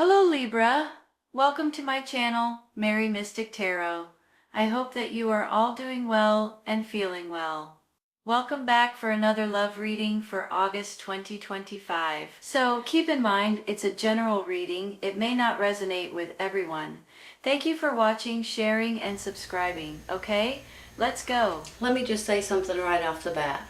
Hello Libra, welcome to my channel, Mary Mystic Tarot. I hope that you are all doing well and feeling well. Welcome back for another love reading for August 2025. So keep in mind, it's a general reading. It may not resonate with everyone. Thank you for watching, sharing, and subscribing. Okay, let's go. Let me just say something right off the bat.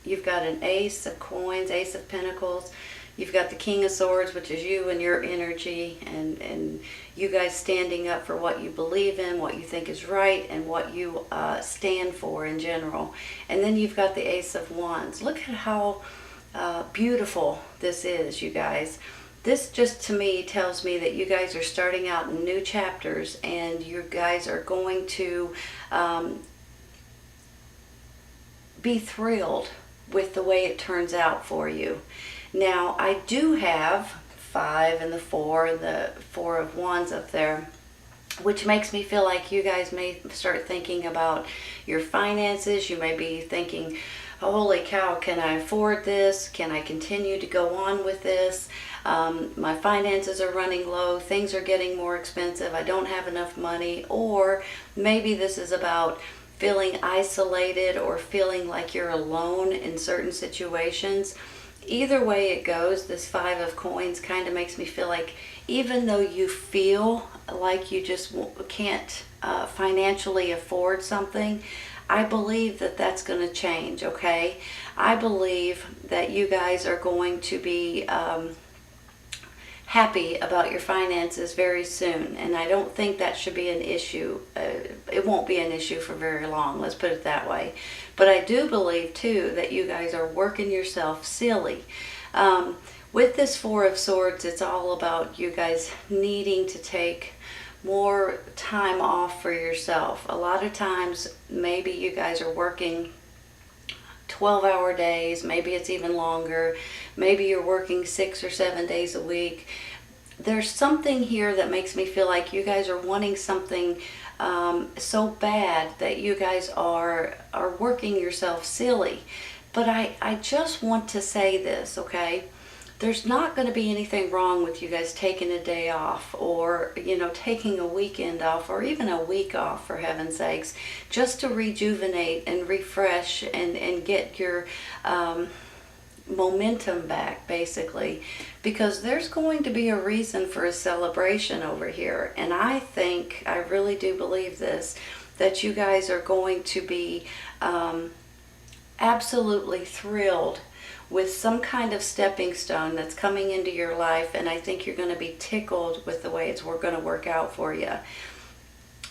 You've got an Ace of Coins, Ace of Pentacles. You've got the King of Swords, which is you and your energy, and you guys standing up for what you believe in, what you think is right, and what you stand for in general. And then you've got the Ace of Wands. Look at how beautiful this is, you guys. This just to me tells me that you guys are starting out in new chapters, and you guys are going to be thrilled with the way it turns out for you. Now, I do have 5 and the 4 and the 4 of Wands up there, which makes me feel like you guys may start thinking about your finances. You may be thinking, holy cow, can I afford this? Can I continue to go on with this? My finances are running low. Things are getting more expensive. I don't have enough money. Or maybe this is about feeling isolated or feeling like you're alone in certain situations. Either way it goes, this 5 of Coins kind of makes me feel like even though you feel like you just can't financially afford something, I believe that that's going to change, okay? I believe that you guys are going to be happy about your finances very soon, and I don't think that should be an issue. It won't be an issue for very long, let's put it that way. But I do believe too that you guys are working yourself silly. With this 4 of Swords, it's all about you guys needing to take more time off for yourself. A lot of times maybe you guys are working 12-hour days, maybe it's even longer, maybe you're working 6 or 7 days a week. There's something here that makes me feel like you guys are wanting something so bad that you guys are working yourself silly. But I just want to say this, okay? There's not going to be anything wrong with you guys taking a day off, or taking a weekend off, or even a week off, for heaven's sakes, just to rejuvenate and refresh and get your momentum back, basically, because there's going to be a reason for a celebration over here. And I really do believe this, that you guys are going to be absolutely thrilled with some kind of stepping stone that's coming into your life, and I think you're going to be tickled with the way it's going to work out for you.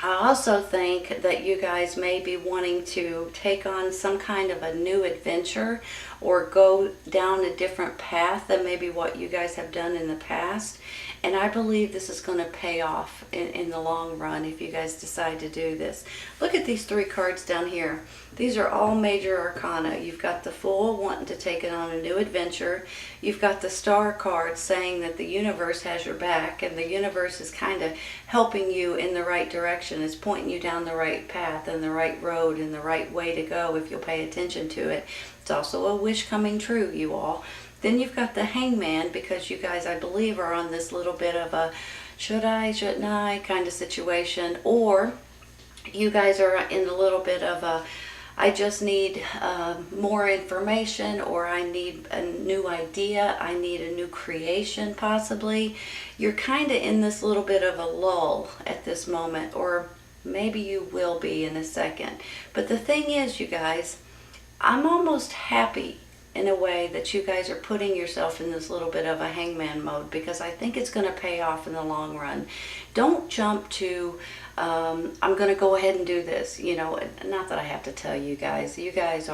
I also think that you guys may be wanting to take on some kind of a new adventure or go down a different path than maybe what you guys have done in the past. And I believe this is going to pay off in the long run if you guys decide to do this. Look at these 3 cards down here. These are all major arcana. You've got the Fool wanting to take it on a new adventure. You've got the Star card saying that the universe has your back, and the universe is kind of helping you in the right direction. It's pointing you down the right path and the right road and the right way to go if you'll pay attention to it. It's also a wish coming true, you all. Then you've got the Hangman, because you guys, I believe, are on this little bit of a should I, shouldn't I kind of situation. Or you guys are in a little bit of a I just need more information, or I need a new idea, I need a new creation possibly. You're kind of in this little bit of a lull at this moment, or maybe you will be in a second. But the thing is, you guys, I'm almost happy in a way that you guys are putting yourself in this little bit of a hangman mode, because I think it's going to pay off in the long run. Don't jump to I'm going to go ahead and do this. Not that I have to tell you guys. You guys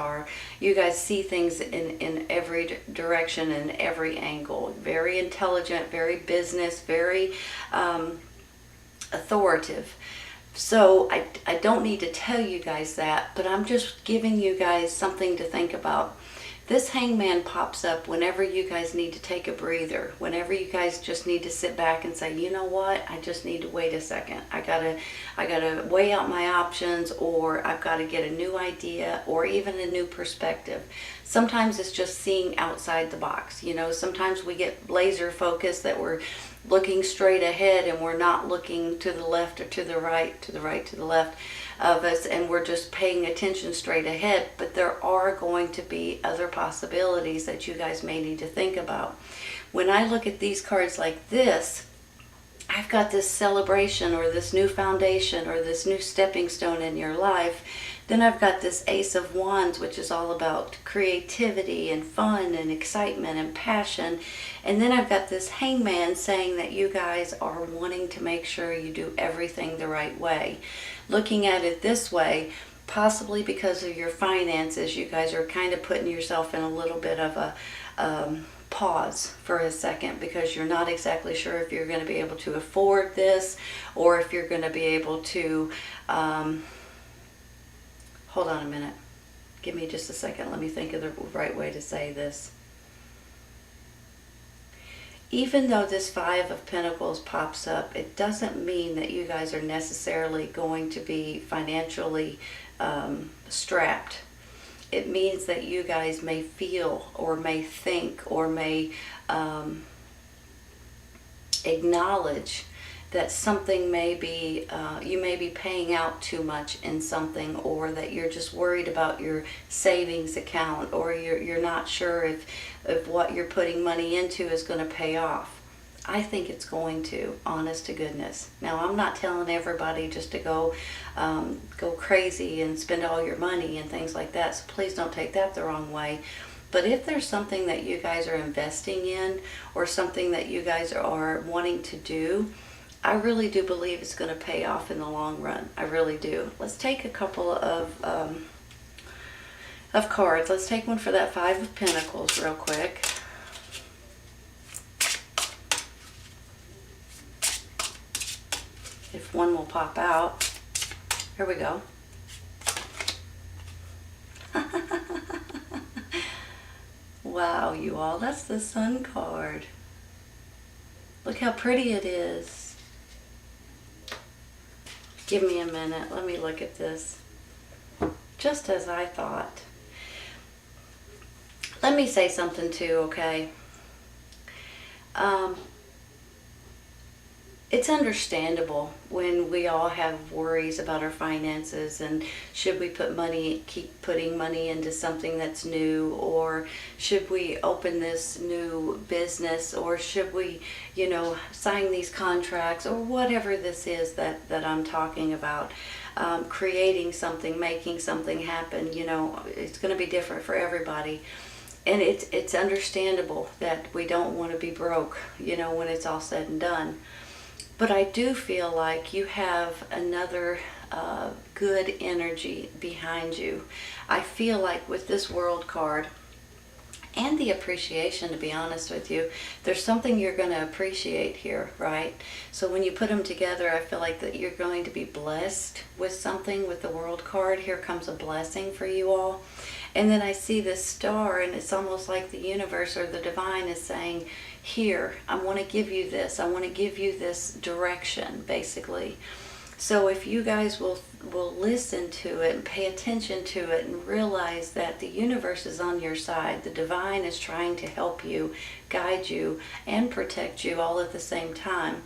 see things in every direction and every angle. Very intelligent, very business, very authoritative. So I don't need to tell you guys that, but I'm just giving you guys something to think about. This Hangman pops up whenever you guys need to take a breather, whenever you guys just need to sit back and say, you know what, I just need to wait a second. I gotta weigh out my options, or I've got to get a new idea, or even a new perspective. Sometimes it's just seeing outside the box. Sometimes we get laser focused that we're looking straight ahead, and we're not looking to the left or to the right, to the right, to the left of us, and we're just paying attention straight ahead. But there are going to be other possibilities that you guys may need to think about. When I look at these cards like this, I've got this celebration or this new foundation or this new stepping stone in your life. Then I've got this Ace of Wands, which is all about creativity and fun and excitement and passion. And then I've got this Hangman saying that you guys are wanting to make sure you do everything the right way. Looking at it this way, possibly because of your finances, you guys are kind of putting yourself in a little bit of a pause for a second, because you're not exactly sure if you're going to be able to afford this, or if you're going to be able to hold on a minute. Give me just a second. Let me think of the right way to say this. Even though this Five of Pentacles pops up, it doesn't mean that you guys are necessarily going to be financially strapped. It means that you guys may feel or may think or may acknowledge that something may be, you may be paying out too much in something, or that you're just worried about your savings account, or you're not sure if what you're putting money into is going to pay off. I think it's going to, honest to goodness. Now, I'm not telling everybody just to go crazy and spend all your money and things like that, so please don't take that the wrong way. But if there's something that you guys are investing in, or something that you guys are wanting to do, I really do believe it's going to pay off in the long run. I really do. Let's take a couple of cards. Let's take one for that Five of Pentacles real quick. If one will pop out. Here we go. Wow, you all, that's the Sun card. Look how pretty it is. Give me a minute. Let me look at this. Just as I thought. Let me say something too, okay? It's understandable when we all have worries about our finances, and should we keep putting money into something that's new, or should we open this new business, or should we, sign these contracts, or whatever this is that I'm talking about. Creating something, making something happen, it's going to be different for everybody. And it's understandable that we don't want to be broke, when it's all said and done. But I do feel like you have another good energy behind you. I feel like with this World card and the appreciation, to be honest with you, there's something you're going to appreciate here, right? So when you put them together, I feel like that you're going to be blessed with something with the World card. Here comes a blessing for you all. And then I see this star, and it's almost like the universe or the divine is saying, here, I want to give you this. I want to give you this direction, basically. So if you guys will listen to it and pay attention to it and realize that the universe is on your side, the divine is trying to help you, guide you, and protect you all at the same time.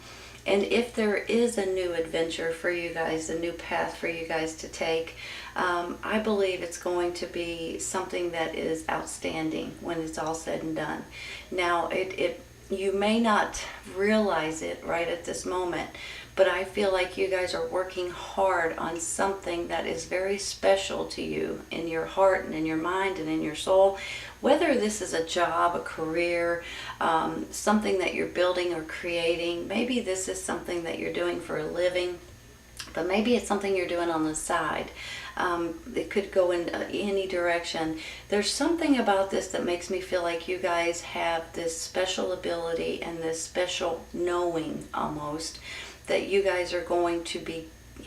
And if there is a new adventure for you guys, a new path for you guys to take, I believe it's going to be something that is outstanding when it's all said and done. Now, you may not realize it right at this moment, but I feel like you guys are working hard on something that is very special to you in your heart and in your mind and in your soul. Whether this is a job, a career, something that you're building or creating, maybe this is something that you're doing for a living, but maybe it's something you're doing on the side. It could go in any direction. There's something about this that makes me feel like you guys have this special ability and this special knowing almost that you guys are going to be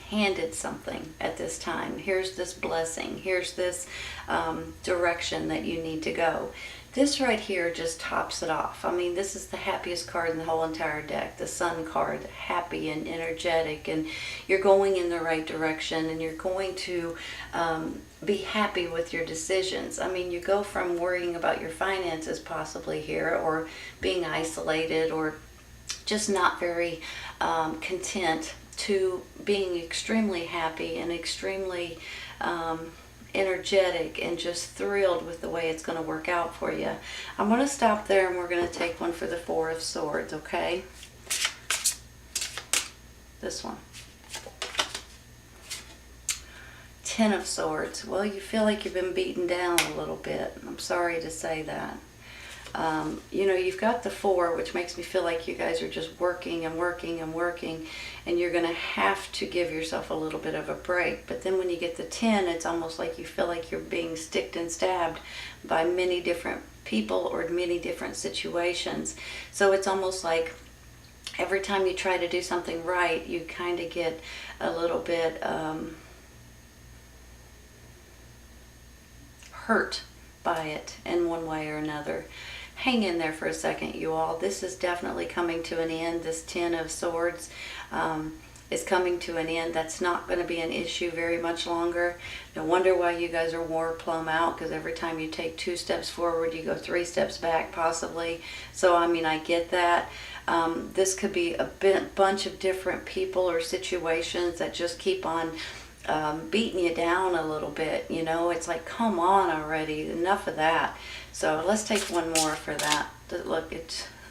handed something at this time. Here's this blessing. Here's this direction that you need to go. This right here just tops it off. I mean, this is the happiest card in the whole entire deck, the Sun card, happy and energetic, and you're going in the right direction, and you're going to be happy with your decisions. I mean, you go from worrying about your finances possibly here, or being isolated, or just not very content, to being extremely happy and extremely energetic and just thrilled with the way it's going to work out for you. I'm going to stop there and we're going to take one for the Four of Swords, okay? This one. Ten of Swords. Well, you feel like you've been beaten down a little bit. I'm sorry to say that. You know, you've got the Four, which makes me feel like you guys are just working and working and working, and you're going to have to give yourself a little bit of a break. But then when you get the 10, it's almost like you feel like you're being sticked and stabbed by many different people or many different situations. So it's almost like every time you try to do something right, you kind of get a little bit hurt by it in one way or another. Hang in there for a second, you all. This is definitely coming to an end. This 10 of Swords is coming to an end. That's not going to be an issue very much longer. No wonder why you guys are war plumb out, because every time you take 2 steps forward, you go 3 steps back, possibly. So, I mean, I get that. This could be a bunch of different people or situations that just keep on beating you down a little bit. You know, it's like, come on already, enough of that. So let's take one more for that. Look,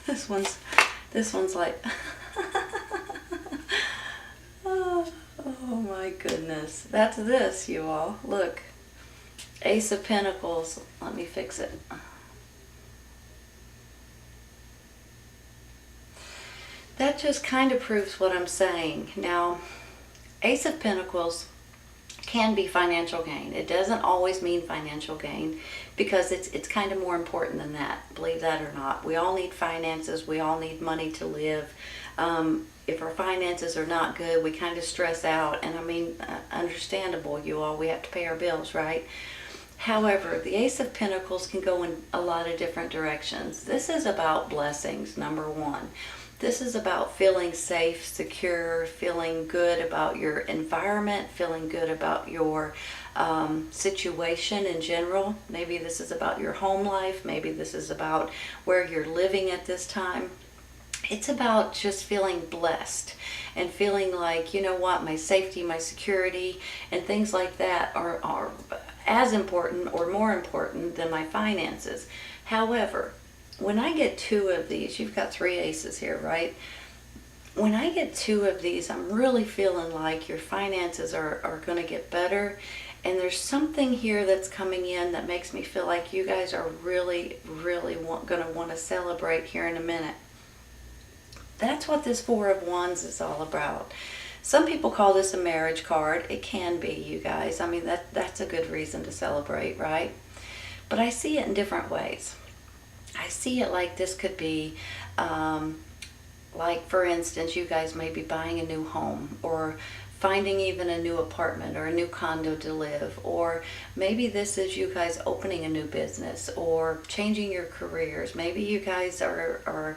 this one's like oh my goodness, that's this, you all. Look, Ace of Pentacles. Let me fix it. That just kind of proves what I'm saying. Now, Ace of Pentacles can be financial gain. It doesn't always mean financial gain, because it's kind of more important than that, believe that or not. We all need finances. We all need money to live. If our finances are not good, we kind of stress out. And I mean, understandable, you all. We have to pay our bills, right? However, the Ace of Pentacles can go in a lot of different directions. This is about blessings, number one. This is about feeling safe, secure, feeling good about your environment, feeling good about your situation in general. Maybe this is about your home life. Maybe this is about where you're living at this time. It's about just feeling blessed and feeling like, you know what, my safety, my security, and things like that are as important or more important than my finances. However, when I get 2 of these, you've got 3 aces here, right? When I get 2 of these, I'm really feeling like your finances are going to get better. And there's something here that's coming in that makes me feel like you guys are really, really going to want to celebrate here in a minute. That's what this 4 of Wands is all about. Some people call this a marriage card. It can be, you guys. I mean, that's a good reason to celebrate, right? But I see it in different ways. I see it like this could be, like, for instance, you guys may be buying a new home, or finding even a new apartment or a new condo to live, or maybe this is you guys opening a new business or changing your careers. Maybe you guys are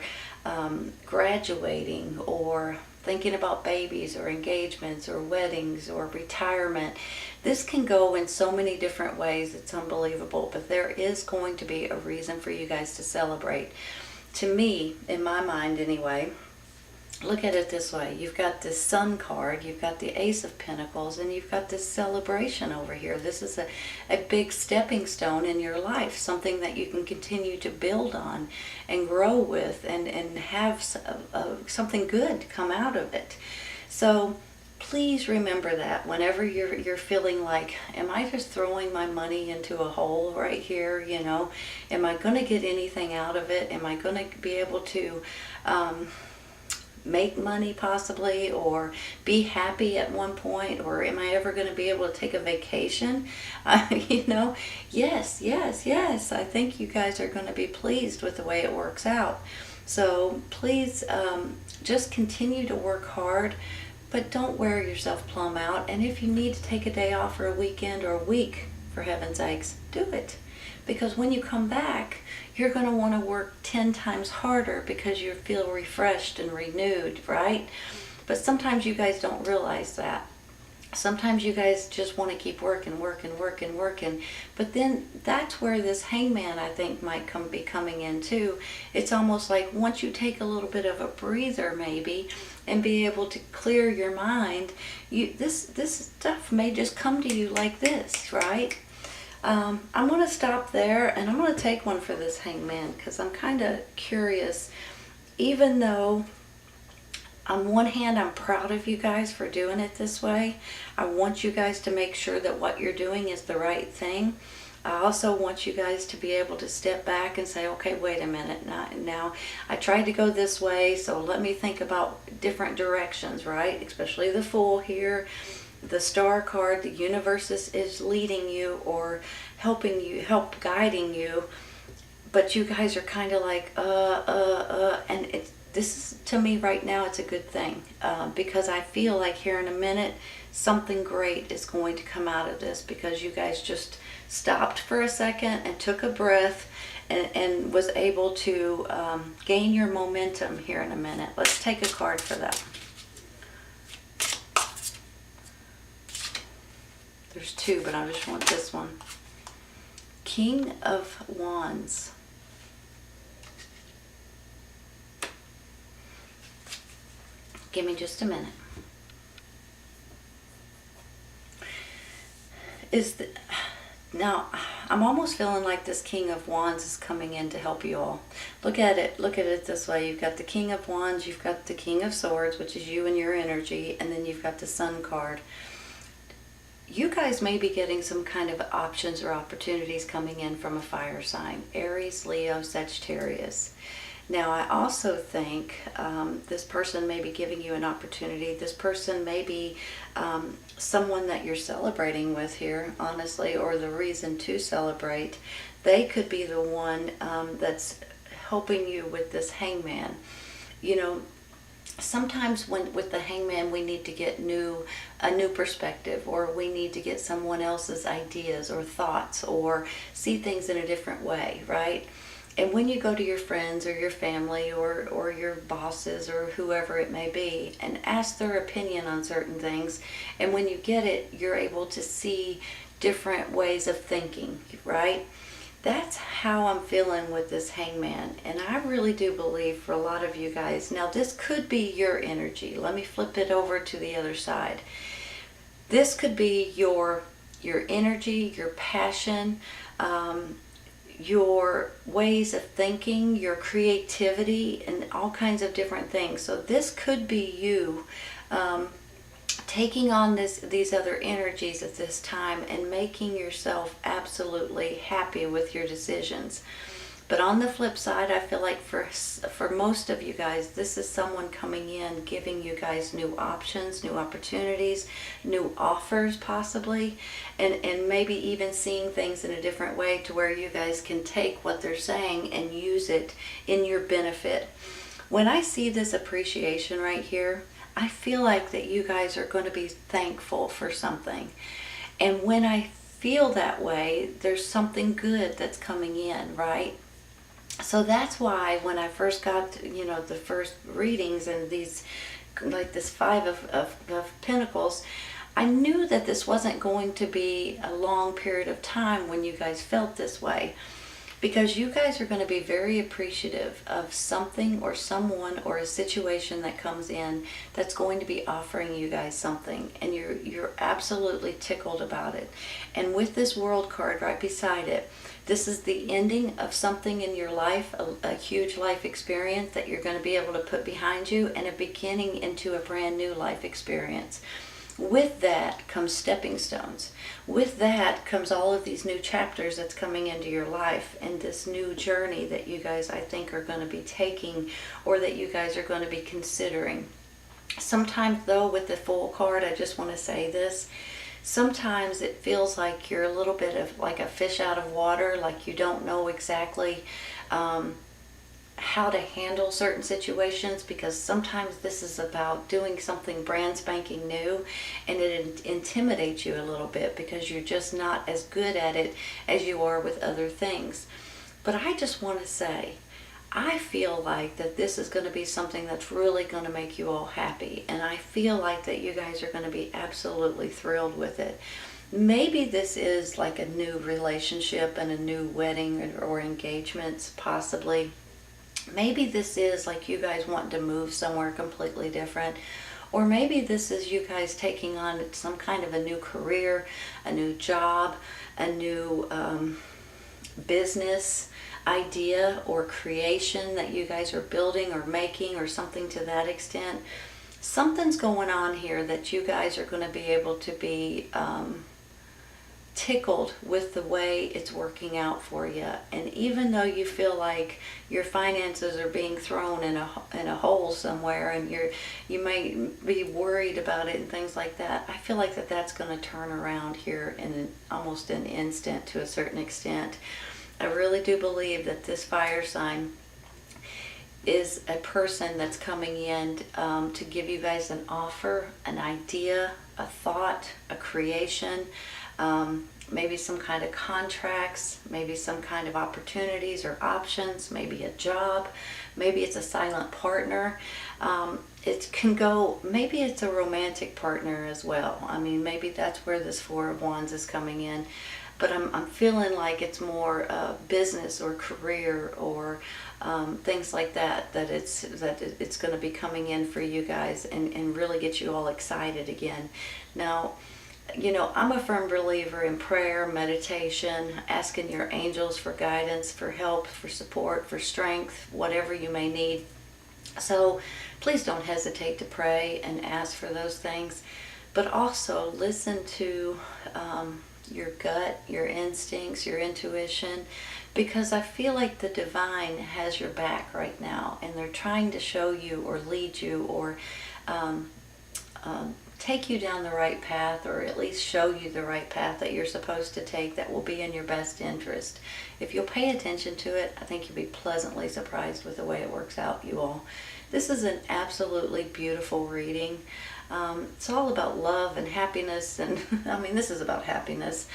graduating, or thinking about babies or engagements or weddings or retirement. This can go in so many different ways. It's unbelievable, but there is going to be a reason for you guys to celebrate. To me, in my mind anyway, look at it this way. You've got this Sun card, you've got the Ace of Pentacles, and you've got this celebration over here. This is a big stepping stone in your life, something that you can continue to build on and grow with, and have something good come out of it. So please remember that whenever you're feeling like, am I just throwing my money into a hole right here? You know, am I going to get anything out of it? Am I going to be able to make money possibly, or be happy at one point, or am I ever going to be able to take a vacation? You know, yes. I think you guys are going to be pleased with the way it works out. So please just continue to work hard, but don't wear yourself plumb out. And if you need to take a day off for a weekend or a week, for heaven's sakes, do it. Because when you come back, you're going to want to work 10 times harder because you feel refreshed and renewed, right? But sometimes you guys don't realize that. Sometimes you guys just want to keep working, but then that's where this hangman, I think, might be coming in too. It's almost like once you take a little bit of a breather maybe and be able to clear your mind, this stuff may just come to you like this, right? I'm going to stop there, and I'm going to take one for this hangman because I'm kind of curious. Even though on one hand, I'm proud of you guys for doing it this way. I want you guys to make sure that what you're doing is the right thing. I also want you guys to be able to step back and say, okay, wait a minute. Now I tried to go this way, so let me think about different directions, right? Especially the Fool here. The Star card, the universe is leading you or helping you, guiding you. But you guys are kind of like, and this is, to me right now, it's a good thing, because I feel like here in a minute something great is going to come out of this, because you guys just stopped for a second and took a breath and was able to gain your momentum here in a minute. Let's take a card for that. There's two, but I just want this one. King of Wands. Give me just a minute. Now, I'm almost feeling like this King of Wands is coming in to help you all. Look at it this way. You've got the King of Wands, you've got the King of Swords, which is you and your energy, and then you've got the Sun card. You guys may be getting some kind of options or opportunities coming in from a fire sign. Aries, Leo, Sagittarius. Now, I also think this person may be giving you an opportunity. This person may be someone that you're celebrating with here, honestly, or the reason to celebrate. They could be the one that's helping you with this hangman. You know, sometimes with the hangman, we need to get a new perspective, or we need to get someone else's ideas or thoughts, or see things in a different way, right? And when you go to your friends or your family or your bosses or whoever it may be and ask their opinion on certain things, and when you get it, you're able to see different ways of thinking, right? That's how I'm feeling with this hangman. And I really do believe for a lot of you guys, now this could be your energy. Let me flip it over to the other side. This could be your energy, your passion, your ways of thinking, your creativity, and all kinds of different things. So this could be you taking on these other energies at this time and making yourself absolutely happy with your decisions. But on the flip side, I feel like for most of you guys, this is someone coming in, giving you guys new options, new opportunities, new offers possibly, and maybe even seeing things in a different way to where you guys can take what they're saying and use it in your benefit. When I see this appreciation right here, I feel like that you guys are going to be thankful for something. And when I feel that way, there's something good that's coming in, right? So that's why when I first got, the first readings and these, like this Five of Pentacles, I knew that this wasn't going to be a long period of time when you guys felt this way. Because you guys are going to be very appreciative of something or someone or a situation that comes in that's going to be offering you guys something. And you're absolutely tickled about it. And with this World card right beside it, this is the ending of something in your life, a huge life experience that you're going to be able to put behind you, and a beginning into a brand new life experience. With that comes stepping stones. With that comes all of these new chapters that's coming into your life, and this new journey that you guys, I think, are going to be taking, or that you guys are going to be considering. Sometimes, though, with the Fool card, I just want to say this. Sometimes it feels like you're a little bit of like a fish out of water, like you don't know exactly how to handle certain situations, because sometimes this is about doing something brand spanking new, and it intimidates you a little bit because you're just not as good at it as you are with other things. But I just want to say, I feel like that this is going to be something that's really going to make you all happy. And I feel like that you guys are going to be absolutely thrilled with it. Maybe this is like a new relationship and a new wedding or engagements, possibly. Maybe this is like you guys want to move somewhere completely different. Or maybe this is you guys taking on some kind of a new career, a new job, a new business idea or creation that you guys are building or making or something to that extent. Something's going on here that you guys are going to be able to be tickled with the way it's working out for you. And even though you feel like your finances are being thrown in a hole somewhere, and you may be worried about it and things like that, I feel like that's going to turn around here in almost an instant to a certain extent. I really do believe that this fire sign is a person that's coming in to give you guys an offer, an idea, a thought, a creation, maybe some kind of contracts, maybe some kind of opportunities or options, maybe a job, maybe it's a silent partner. It can go, maybe it's a romantic partner as well. I mean, maybe that's where this Four of Wands is coming in. But I'm feeling like it's more business or career or things like that, that it's going to be coming in for you guys and really get you all excited again. Now, you know, I'm a firm believer in prayer, meditation, asking your angels for guidance, for help, for support, for strength, whatever you may need. So please don't hesitate to pray and ask for those things. But also listen to your gut, your instincts, your intuition, because I feel like the divine has your back right now, and they're trying to show you or lead you or take you down the right path, or at least show you the right path that you're supposed to take that will be in your best interest. If you'll pay attention to it, I think you'll be pleasantly surprised with the way it works out, you all. This is an absolutely beautiful reading. It's all about love and happiness, and I mean, this is about happiness.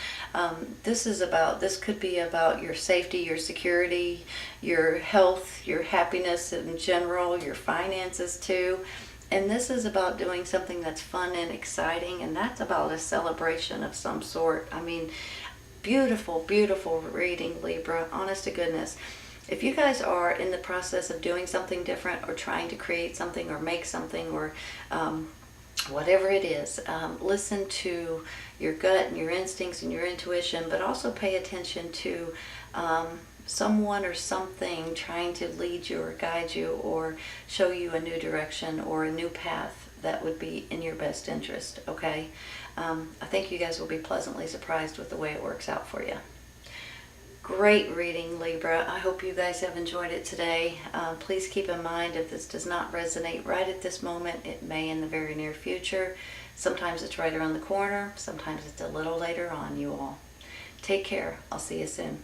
This could be about your safety, your security, your health, your happiness in general, your finances too. And this is about doing something that's fun and exciting, and that's about a celebration of some sort. I mean, beautiful, beautiful reading, Libra, honest to goodness. If you guys are in the process of doing something different or trying to create something or make something or whatever it is, listen to your gut and your instincts and your intuition, but also pay attention to someone or something trying to lead you or guide you or show you a new direction or a new path that would be in your best interest, okay? I think you guys will be pleasantly surprised with the way it works out for you. Great reading, Libra. I hope you guys have enjoyed it today. Please keep in mind, if this does not resonate right at this moment, it may in the very near future. Sometimes it's right around the corner. Sometimes it's a little later on, you all. Take care. I'll see you soon.